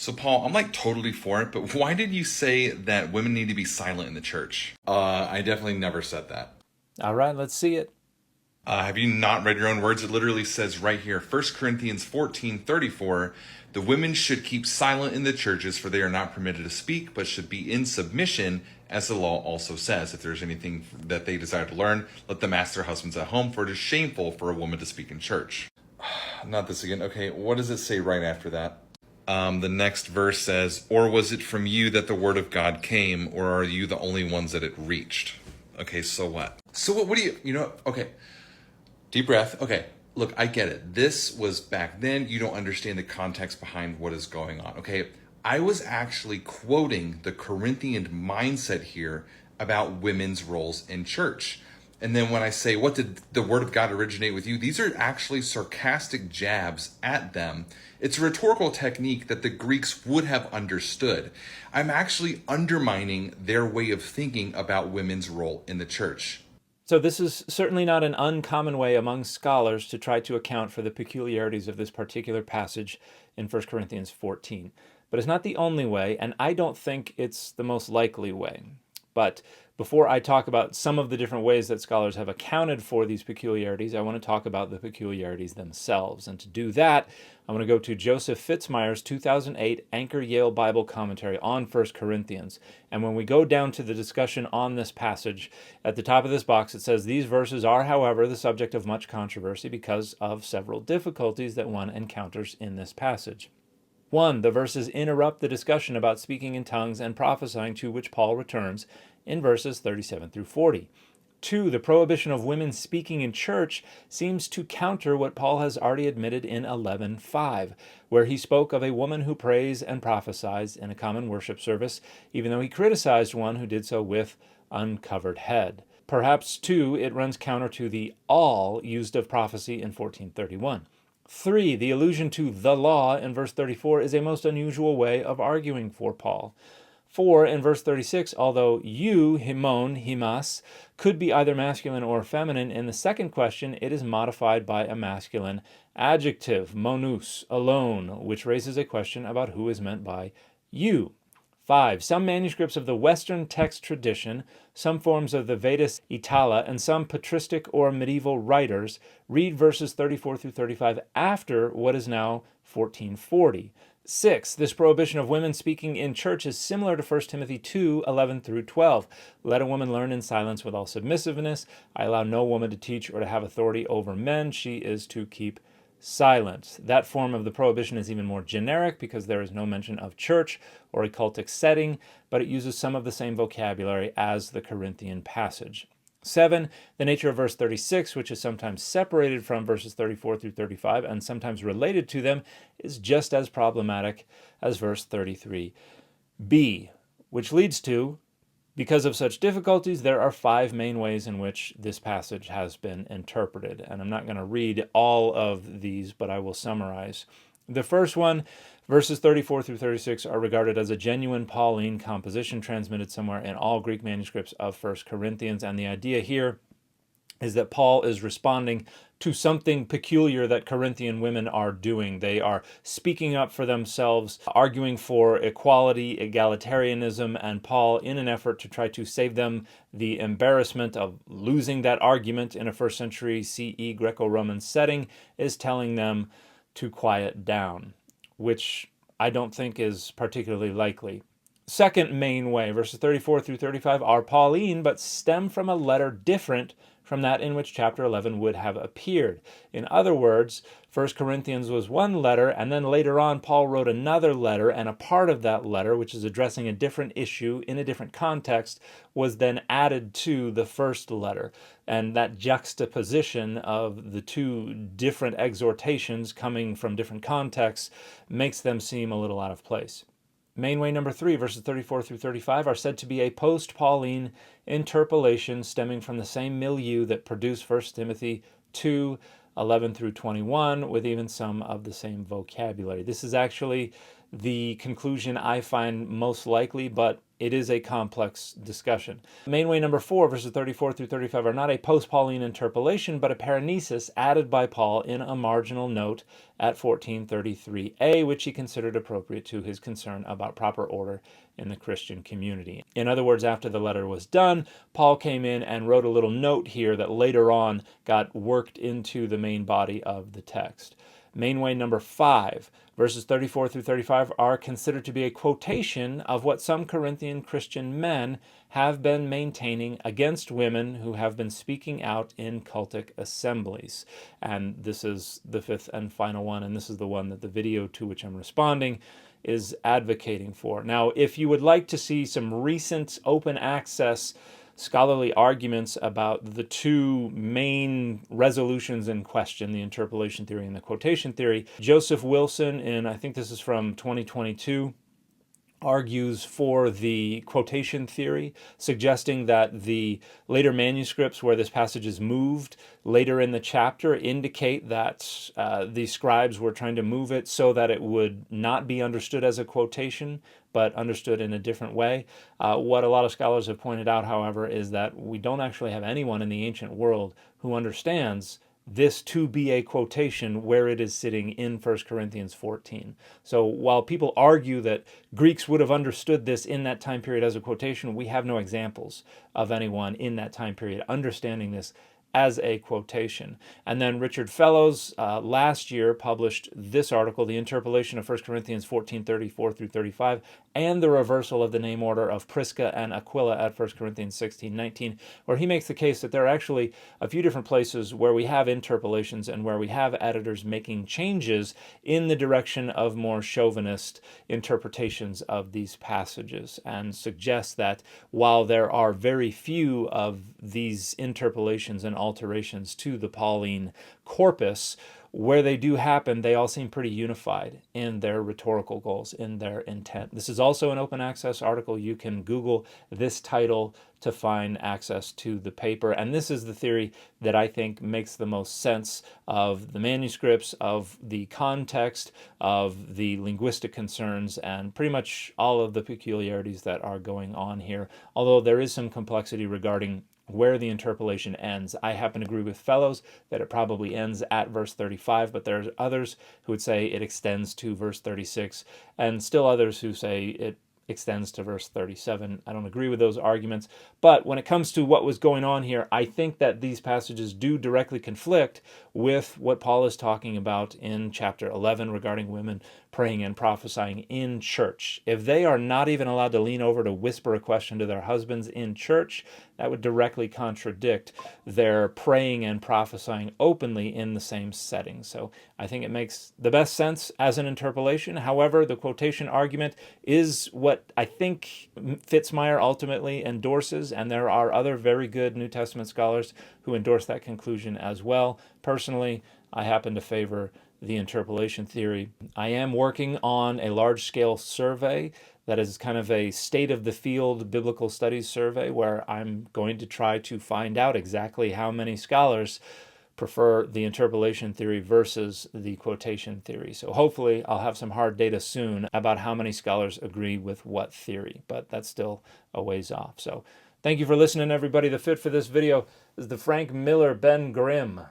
So, Paul, I'm like totally for it, but why did you say that women need to be silent in the church? I definitely never said that. All right, let's see it. Have you not read your own words? It literally says right here, 1 Corinthians 14:34, the women should keep silent in the churches, for they are not permitted to speak, but should be in submission, as the law also says. If there's anything that they desire to learn, let them ask their husbands at home, for it is shameful for a woman to speak in church. Not this again. Okay, what does it say right after that? The next verse says, or was it from you that the word of God came, or are you the only ones that it reached? Okay, so what? So what do okay. Deep breath. Okay, look, I get it. This was back then. You don't understand the context behind what is going on. Okay, I was actually quoting the Corinthian mindset here about women's roles in church. And then when I say, what did the word of God originate with you? These are actually sarcastic jabs at them. It's a rhetorical technique that the Greeks would have understood. I'm actually undermining their way of thinking about women's role in the church. So this is certainly not an uncommon way among scholars to try to account for the peculiarities of this particular passage in 1 Corinthians 14. But it's not the only way, and I don't think it's the most likely way. But before I talk about some of the different ways that scholars have accounted for these peculiarities, I want to talk about the peculiarities themselves. And to do that, I want to go to Joseph Fitzmyer's 2008 Anchor Yale Bible Commentary on 1 Corinthians. And when we go down to the discussion on this passage, at the top of this box it says, these verses are, however, the subject of much controversy because of several difficulties that one encounters in this passage. 1. The verses interrupt the discussion about speaking in tongues and prophesying, to which Paul returns in verses 37 through 40. 2. The prohibition of women speaking in church seems to counter what Paul has already admitted in 11:5, where he spoke of a woman who prays and prophesies in a common worship service, even though he criticized one who did so with uncovered head. Perhaps, too, it runs counter to the all used of prophecy in 14:31. 3. The allusion to the law in verse 34 is a most unusual way of arguing for Paul. 4. In verse 36, although you, himon, himas, could be either masculine or feminine, in the second question it is modified by a masculine adjective, monus, alone, which raises a question about who is meant by you. 5. Some manuscripts of the Western text tradition, some forms of the Vedas Itala, and some patristic or medieval writers read verses 34 through 35 after what is now 1440. 6. This prohibition of women speaking in church is similar to 1 Timothy 2:11 through 12. Let a woman learn in silence with all submissiveness. I allow no woman to teach or to have authority over men. She is to keep silent. That form of the prohibition is even more generic because there is no mention of church or a cultic setting, but it uses some of the same vocabulary as the Corinthian passage. 7. The nature of verse 36, which is sometimes separated from verses 34 through 35 and sometimes related to them, is just as problematic as verse 33b, which leads to, because of such difficulties, there are 5 main ways in which this passage has been interpreted. And I'm not going to read all of these, but I will summarize. The first one, verses 34 through 36, are regarded as a genuine Pauline composition transmitted somewhere in all Greek manuscripts of 1 Corinthians. And the idea here is that Paul is responding to something peculiar that Corinthian women are doing. They are speaking up for themselves, arguing for equality, egalitarianism, and Paul, in an effort to try to save them the embarrassment of losing that argument in a first century CE Greco-Roman setting, is telling them to quiet down, which I don't think is particularly likely. Second main way, verses 34 through 35 are Pauline, but stem from a letter different from that in which chapter 11 would have appeared. In other words, 1 Corinthians was one letter, and then later on Paul wrote another letter, and a part of that letter, which is addressing a different issue in a different context, was then added to the first letter. And that juxtaposition of the two different exhortations coming from different contexts makes them seem a little out of place. Main way number 3, verses 34 through 35, are said to be a post-Pauline interpolation stemming from the same milieu that produced 1 Timothy 2:11 through 21, with even some of the same vocabulary. This is actually the conclusion I find most likely, but it is a complex discussion. Main way number 4, verses 34 through 35, are not a post-Pauline interpolation, but a paranesis added by Paul in a marginal note at 1433a, which he considered appropriate to his concern about proper order in the Christian community. In other words, after the letter was done, Paul came in and wrote a little note here that later on got worked into the main body of the text. Main way number 5, verses 34 through 35, are considered to be a quotation of what some Corinthian Christian men have been maintaining against women who have been speaking out in cultic assemblies. And this is the 5th and final one, and this is the one that the video to which I'm responding is advocating for. Now, if you would like to see some recent open access scholarly arguments about the two main resolutions in question, the interpolation theory and the quotation theory, Joseph Wilson, and I think this is from 2022, argues for the quotation theory, suggesting that the later manuscripts where this passage is moved later in the chapter indicate that the scribes were trying to move it so that it would not be understood as a quotation, but understood in a different way. What a lot of scholars have pointed out, however, is that we don't actually have anyone in the ancient world who understands this to be a quotation where it is sitting in 1 Corinthians 14. So while people argue that Greeks would have understood this in that time period as a quotation, we have no examples of anyone in that time period understanding this as a quotation. And then Richard Fellows last year published this article, The Interpolation of 1 Corinthians 14:34 through 35, and the reversal of the name order of Prisca and Aquila at 1 Corinthians 16:19, where he makes the case that there are actually a few different places where we have interpolations and where we have editors making changes in the direction of more chauvinist interpretations of these passages, and suggests that while there are very few of these interpolations and alterations to the Pauline corpus, where they do happen, they all seem pretty unified in their rhetorical goals, in their intent. This is also an open access article. You can Google this title to find access to the paper. And this is the theory that I think makes the most sense of the manuscripts, of the context, of the linguistic concerns, and pretty much all of the peculiarities that are going on here. Although there is some complexity regarding where the interpolation ends. I happen to agree with Fellows that it probably ends at verse 35, but there's others who would say it extends to verse 36, and still others who say it extends to verse 37. I don't agree with those arguments, but when it comes to what was going on here, I think that these passages do directly conflict with what Paul is talking about in chapter 11 regarding women praying and prophesying in church. If they are not even allowed to lean over to whisper a question to their husbands in church, that would directly contradict their praying and prophesying openly in the same setting. So I think it makes the best sense as an interpolation. However, the quotation argument is what I think Fitzmyer ultimately endorses, and there are other very good New Testament scholars who endorse that conclusion as well. Personally, I happen to favor the interpolation theory. I am working on a large-scale survey that is kind of a state-of-the-field biblical studies survey where I'm going to try to find out exactly how many scholars prefer the interpolation theory versus the quotation theory. So hopefully I'll have some hard data soon about how many scholars agree with what theory, but that's still a ways off. So thank you for listening, everybody. The fit for this video is the Frank Miller Ben Grimm.